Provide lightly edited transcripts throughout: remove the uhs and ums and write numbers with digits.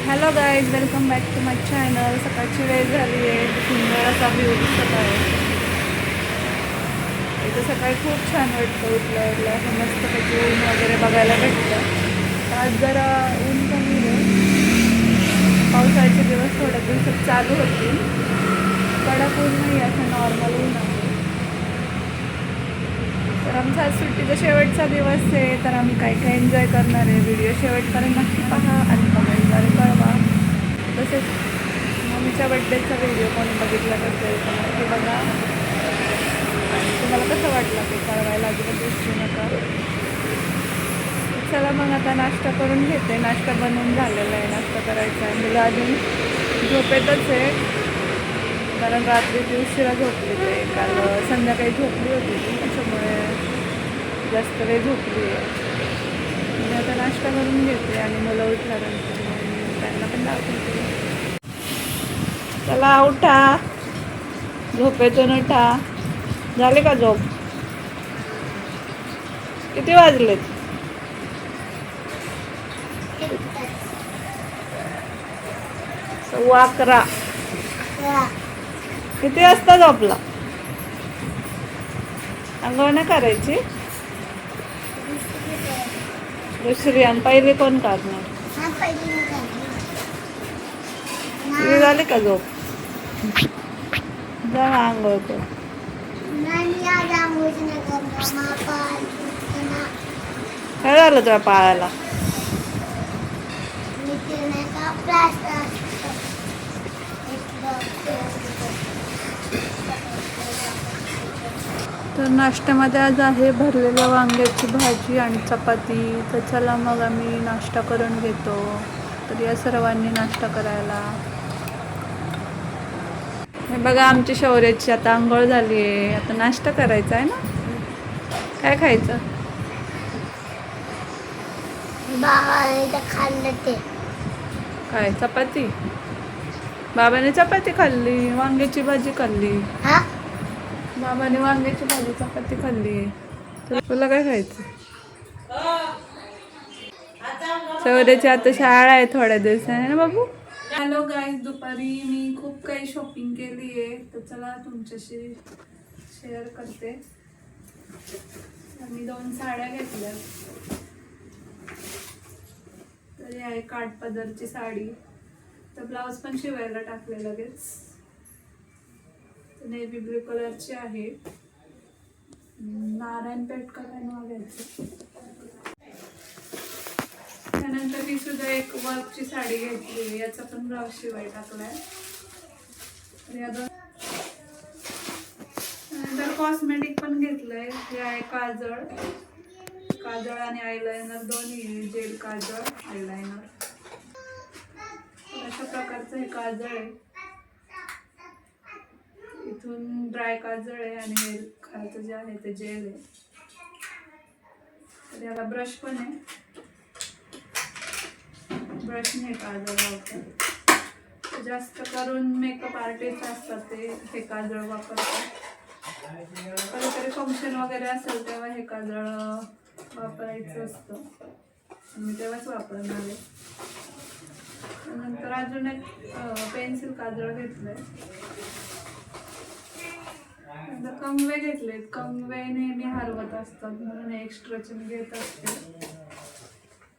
Hello guys, welcome back to my channel. सकाळची वेळ झाली आहे. सुंदर असा व्ह्यू दिसत आहे. इथं सकाळी खूप छान वाटतं. उठल्या असं मस्तपैकी ऊन वगैरे बघायला भेटतं. आज जरा ऊन कमी आहे. पावसाळ्याचे दिवस थोड्या दिवसात चालू होतील. कडक ऊन नाही, असं नॉर्मल ऊन आहे. तर आमचा आज सुट्टीचा शेवटचा दिवस आहे. तर आम्ही काय काय एन्जॉय करणार आहे. व्हिडिओ शेवटपर्यंत नक्की पहा आणि कमेंटद्वारे कळवा. तसेच मम्मीच्या बड्डेचा व्हिडिओ कोणी बघितला नसेल तर नक्की बघा. आणि तुम्हाला कसं वाटलं ते कळवायला अजिबात विसरू नका. चला मग आता नाश्ता करून घेते. नाश्ता बनवून झालेला आहे. नाश्ता करायचा आहे. मुलं अजून झोपेतच आहे, कारण रात्री ती उशिरा झोपली. ते काल संध्याकाळी झोपली होती ती, त्याच्यामुळे जास्त वेळ झोपली आहे. मी आता नाश्ता करून घेते आणि मुलं उठल्यानंतर त्यांना पण दाखवते. चला उठा, झोपेतून उठा. झाले का झोप? किती वाजलेत? 11:15. किती वाजता झोपला? अंघोळ नाही करायची? दुसरी आणि पहिली कोण करणार? तुझी झाली का झोप? जा अंघोळ कर. काय झालं तुझ्या पायाला? तर नाश्त्यामध्ये आज आहे भरलेल्या वांग्याची भाजी आणि चपाती. तर चला मग आम्ही नाश्ता करून घेतो. तर या सर्वांनी नाश्ता करायला. हे बघा, आमची शौर्याची आता आंघोळ झाली आहे. आता नाश्ता करायचा आहे ना. काय खायचं? खाल्लं ते काय? चपाती? बाबाने चपाती खाल्ली, वांग्याची भाजी खाल्ली. बाबाने वांग्याची भाजी चपाती खाल्ली. तुला काय खायचं? शौर्याची आता शाळा आहे थोड्या दिवसाने ना बाबू. हॅलो गाईज, दुपारी मी खूप काही शॉपिंग केली आहे. तर चला तुमच्याशी शेअर करते. मी 2 साड्या घेतल्या. तर ही आहे काठपदरची साडी. तर ब्लाऊज पण शिवायला टाकले लगेच. नेव्ही ब्लू कलरची आहे. नारायणपेठ कलर घ्यायची. त्यानंतर ही सुद्धा एक वर्कची साडी घेतली. याचा पण ब्लाऊज शिवाय टाकलाय. त्यानंतर कॉस्मेटिक पण घेतलंय. हे आहे काजळ. काजळ आणि आयलायनर दोन्ही, जेल काजळ, आयलायनर. अशा प्रकारचं हे काजळ आहे. इथून ड्राय काजळ आहे आणि हे खालचं जे आहे ते जेल आहे. तर याला ब्रश पण आहे. ब्रशने काजळ लावतात. जास्त करून मेकअप आर्टिस्ट असतात ते हे काजळ वापरतात. कधीतरी फंक्शन वगैरे असेल तेव्हा हे काजळ वापरायचं असतं. मी तेव्हाच वापरणार आहे. नंतर अजून एक पेन्सिल काजळ घेतलंय. नंतर कंगवे घेतलेत. कंगवे नेहमी हरवत असतात म्हणून एक्स्ट्राचे मी घेत असते.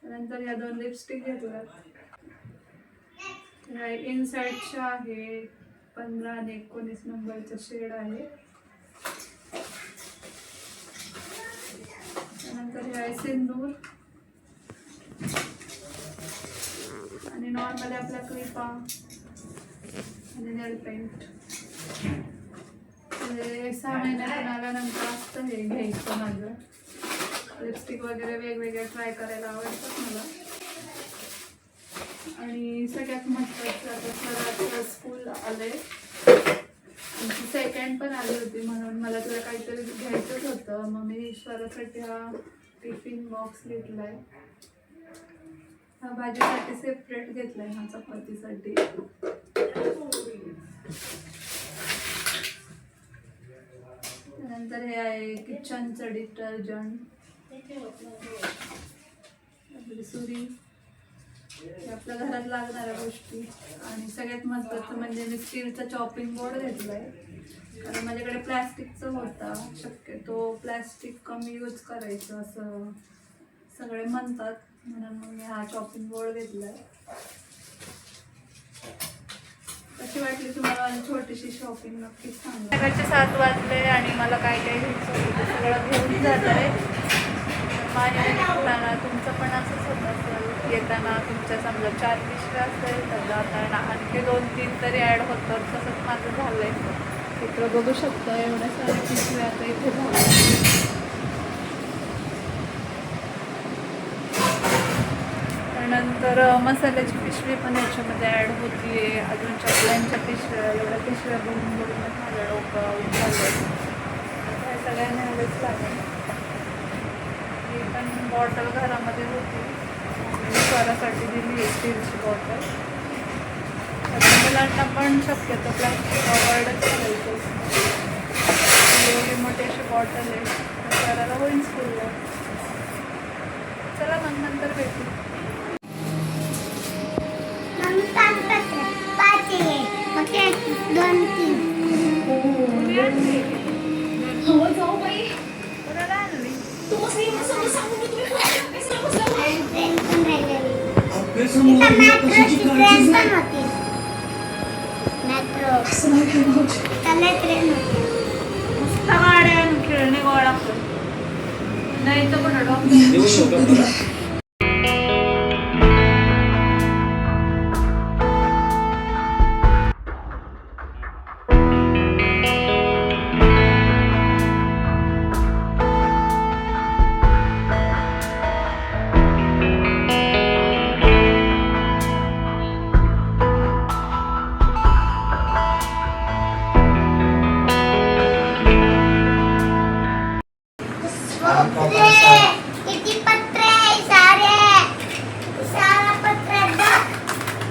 नंतर या 2 लिपस्टिक घेतल्यात. इनसाइडच्या आहे. 15 आणि 19 नंबरचा शेड आहे. त्यानंतर हे आहे सिंदूर आणि नॉर्मली आपल्या क्लिपा आणि नेल पेंट. 6 महिन्यातून आल्यानंतर असतं हे घ्यायचं माझं. लिपस्टिक वगैरे वेगवेगळे ट्राय करायला आवडतात मला. आणि सगळ्यात महत्त्वाचं, आता स्वराचं स्कूल आलंय. सेकंड पण आली होती म्हणून मला तुला काहीतरी घ्यायचंच होतं. मग मी स्वरासाठी हा टिफिन बॉक्स घेतलाय. हा भाजीसाठी सेपरेट घेतलाय, हा चपातीसाठी. नंतर हे आहे किचनचं डिटर्जंट, सुरी, आपल्या घरात लागणाऱ्या गोष्टी. आणि सगळ्यात महत्त्वाचं म्हणजे मी स्टीलचा चॉपिंग बोर्ड घेतलाय, कारण माझ्याकडे प्लॅस्टिकचं होता. शक्यतो प्लॅस्टिक कमी यूज करायचं असं सगळे म्हणतात, म्हणून मग मी हा चॉपिंग बोर्ड घेतलाय. कशी वाटली तुम्हाला माझी छोटीशी शॉपिंग नक्कीच सांगा. सकाळचे 7 वाजले आणि मला काय काय घ्यायचं होतं ते सगळं घेऊन जात आहे. माझ्या निघताना तुमचं पण असंच होत असेल, येताना तुमच्या समजा 4 पिशव्या असेल तर जाताना आणखी 2-3 तरी ॲड होतं. तसंच माझं झालं आहे. इकडं बघू शकता एवढ्या साऱ्या पिशव्या आता इथे झाल्या. नंतर मसाल्याची पिशवी पण याच्यामध्ये ॲड होती आहे. अजून चपल्यांच्या पिशव्या, एवढ्या पिशव्या बघून बघून माझं डोकं झालं. हे सगळ्यांना हवेच लागेल. ही पण बॉटल घरामध्ये होती, मी स्वरासाठी दिली आहे स्टीलची बॉटल. मुलांना पण शक्यतो प्लास्टिक अवॉइडच करायचं. एवढी मोठी अशी बॉटल आहे, करायला होईल स्कूलला. चला मग नंतर भेटू. खेळणे गोळा नाही तर पण डॉक्टर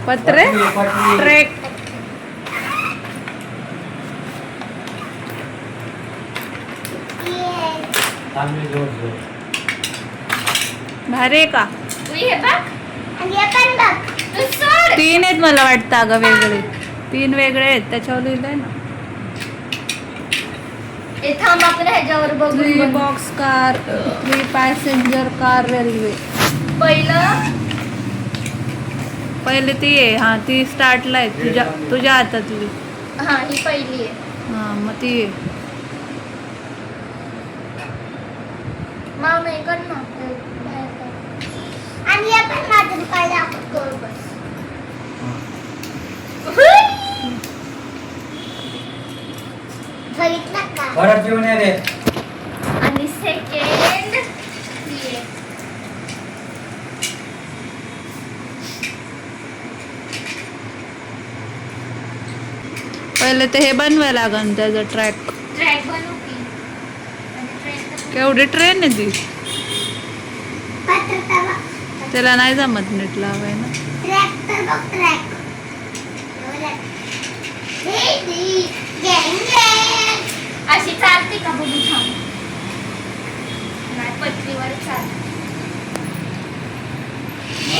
पत्रे ट्रेक भारी का? 3 आहेत मला वाटतं. अगं वेगळे 3 वेगळे आहेत, त्याच्यावर लिहिलंय ना. ह्याच्यावर 3 box car, 3 passenger car railway. पहिले ती आहे. हां ती स्टार्टला आहे तुझ्या हातातली. हां ही पहिली आहे. हां मग ती आहे. मामे कर ना आणि आपण माझं काय दाखवतो बस. बघितलं का? परत जेवण आहे. आणि सेकंड पहिले ते हे बनवायला लागन त्याचं ट्रॅक बनवू की. केवढी ट्रेन आहे ती. त्याला नाही जमत नीट लावाय ना. अशी चालते का बघू थांब. नाही पटरीवर चालते.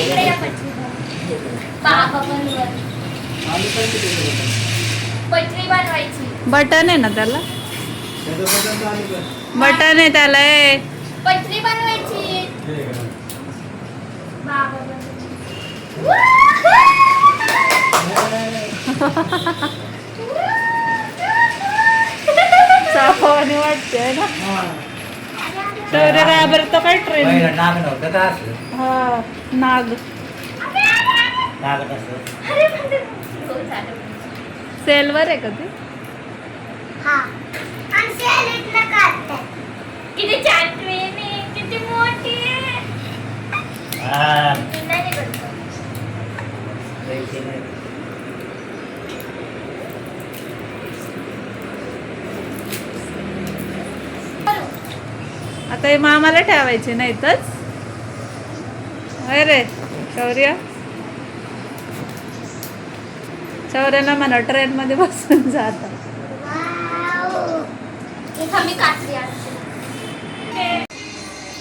इकडे या पटरीवर. बाबा बरोबर पटरी बनवायची. बटन आहे ना त्याला. बटन आहे त्याला. पटरी बनवायची. बाबा साफावानी वाटते ना. शौर्य घाबरतो काय ट्रेन. नाग नव्हतं का असं? हा नाग. नाग असं सेलवर आहे का ते. किती छान ट्रेन आहे, किती मोठी आहे. आता हे मामाला ठेवायचे नाहीतच. अरे शौर्य, शौर्याला म्हणा ट्रेन मध्ये बसून जाता. मी कात्री आणते.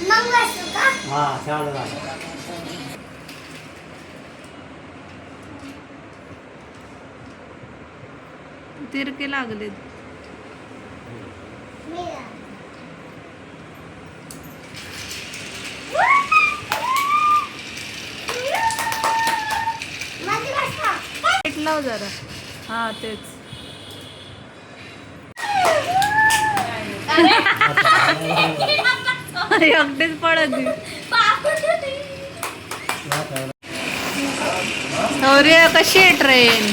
मग बसू का? हा चालू तिरके लागले. लाईट लाव जरा. हा तेच. एकटेच पडत शौर्य. कशी आहे ट्रेन?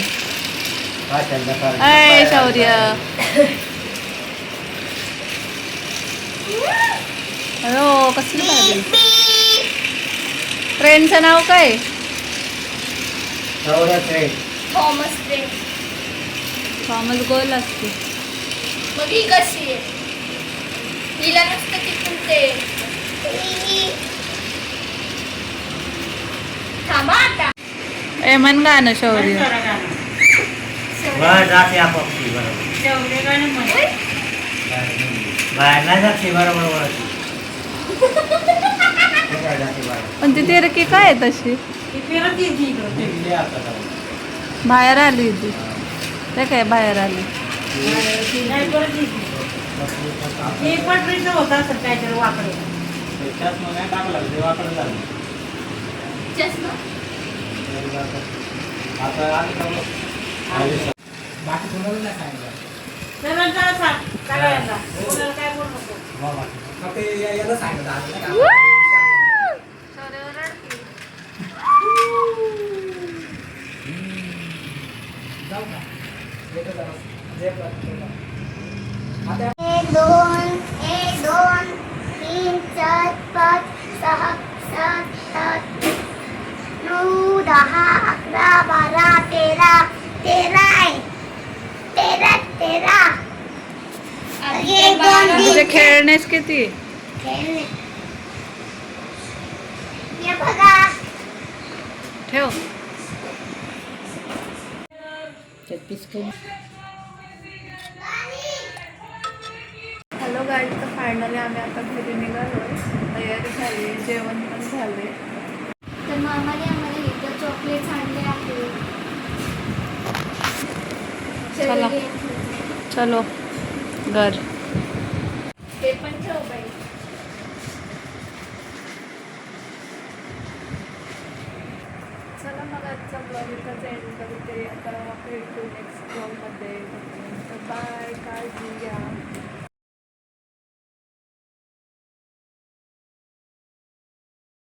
अय शौर्य. अयो कसली भारी. ट्रेनचं नाव काय? Thomas train. थॉमस गोल असते. मग ही कशी आहे? हिला नसतं तिथून ते. थांबा आता. ए मन गाणं शौर्य. बाहेर जाते आपापली बरोबर. बाहेर नाही जाते बरोबर ओळखी. बाहेर जाते बरोबर. पण ती तिरकी काय आहे तशी? दिल्ली आता जाऊ. बाहेर आली ती. ते काय बाहेर आली. त्याच्यात मग काय टाकलं ते वाकडं झालं. चष्मा. आता आली का मग? बाकी कोणाला नाही सांगितलं. फक्त याला सांगितलं आधी नाही का? जाऊ का? येतो जरा. जे आता 1 2 1 2 3 4 5 6 7 8 9 10 11 12 13 13 आहे. 13 तुझे खेळणेस किती? हे बघा. ठेव. Hello guys. तर फायनली आम्ही आता घरी निघालो. तयारी झाली. जेवण पण झाले. तर मामाने आम्हाला इथं चॉकलेट्स आणले आहे. चला. चलो घर. ते पण ठेव बाई. चला मग आजचा ब्लॉग इथंच एंड करते. आता भेटू नेक्स्ट ब्लॉगमध्ये. बाय. काळजी घ्या.